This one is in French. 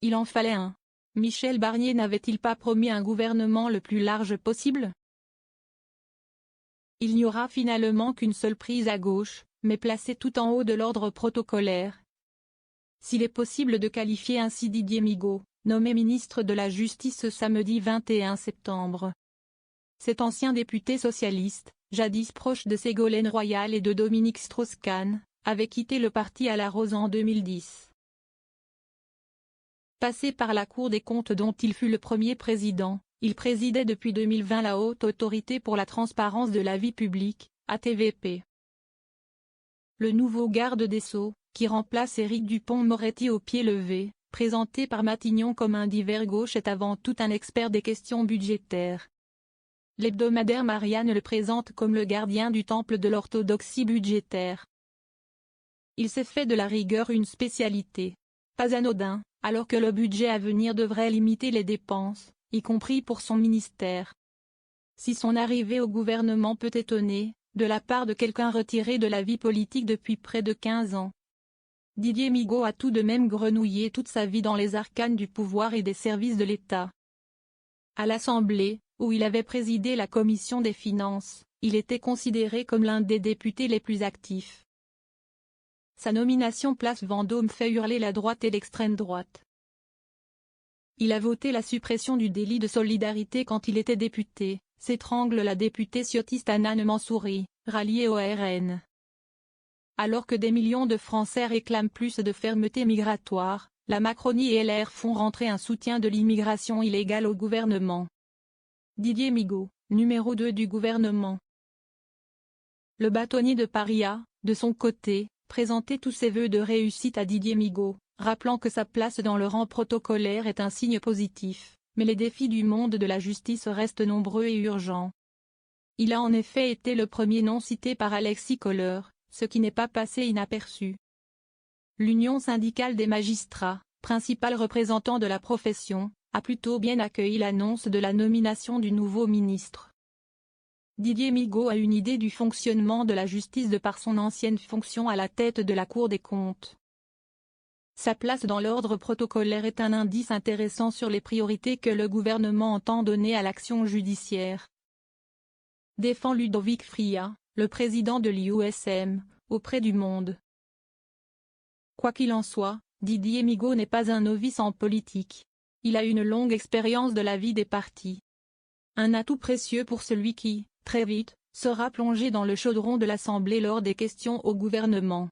Il en fallait un. Michel Barnier n'avait-il pas promis un gouvernement le plus large possible? Il n'y aura finalement qu'une seule prise à gauche, mais placée tout en haut de l'ordre protocolaire. S'il est possible de qualifier ainsi Didier Migaud, nommé ministre de la Justice ce samedi 21 septembre. Cet ancien député socialiste, jadis proche de Ségolène Royal et de Dominique Strauss-Kahn, avait quitté le parti à la Rose en 2010. Passé par la Cour des comptes dont il fut le premier président, il présidait depuis 2020 la Haute Autorité pour la transparence de la vie publique, ATVP. Le nouveau garde des Sceaux, qui remplace Éric Dupond-Moretti au pied levé, présenté par Matignon comme un divers gauche, est avant tout un expert des questions budgétaires. L'hebdomadaire Marianne le présente comme le gardien du temple de l'orthodoxie budgétaire. Il s'est fait de la rigueur une spécialité. Pas anodin, alors que le budget à venir devrait limiter les dépenses, y compris pour son ministère. Si son arrivée au gouvernement peut étonner, de la part de quelqu'un retiré de la vie politique depuis près de 15 ans. Didier Migaud a tout de même grenouillé toute sa vie dans les arcanes du pouvoir et des services de l'État. À l'Assemblée, où il avait présidé la commission des finances, il était considéré comme l'un des députés les plus actifs. Sa nomination place Vendôme fait hurler la droite et l'extrême droite. Il a voté la suppression du délit de solidarité quand il était député, s'étrangle la députée ciotiste Hanan Mansouri, ralliée au RN. Alors que des millions de Français réclament plus de fermeté migratoire, la Macronie et LR font rentrer un soutien de l'immigration illégale au gouvernement. Didier Migaud, numéro 2 du gouvernement. Le bâtonnier de Paris a, de son côté, présenté tous ses vœux de réussite à Didier Migaud, rappelant que sa place dans le rang protocolaire est un signe positif, mais les défis du monde de la justice restent nombreux et urgents. Il a en effet été le premier nom cité par Alexis Kohler, ce qui n'est pas passé inaperçu. L'Union syndicale des magistrats, principal représentant de la profession, a plutôt bien accueilli l'annonce de la nomination du nouveau ministre. Didier Migaud a une idée du fonctionnement de la justice de par son ancienne fonction à la tête de la Cour des comptes. Sa place dans l'ordre protocolaire est un indice intéressant sur les priorités que le gouvernement entend donner à l'action judiciaire. Défend Ludovic Fria, le président de l'IUSM, auprès du Monde. Quoi qu'il en soit, Didier Migaud n'est pas un novice en politique. Il a une longue expérience de la vie des partis. Un atout précieux pour celui qui, très vite, sera plongé dans le chaudron de l'Assemblée lors des questions au gouvernement.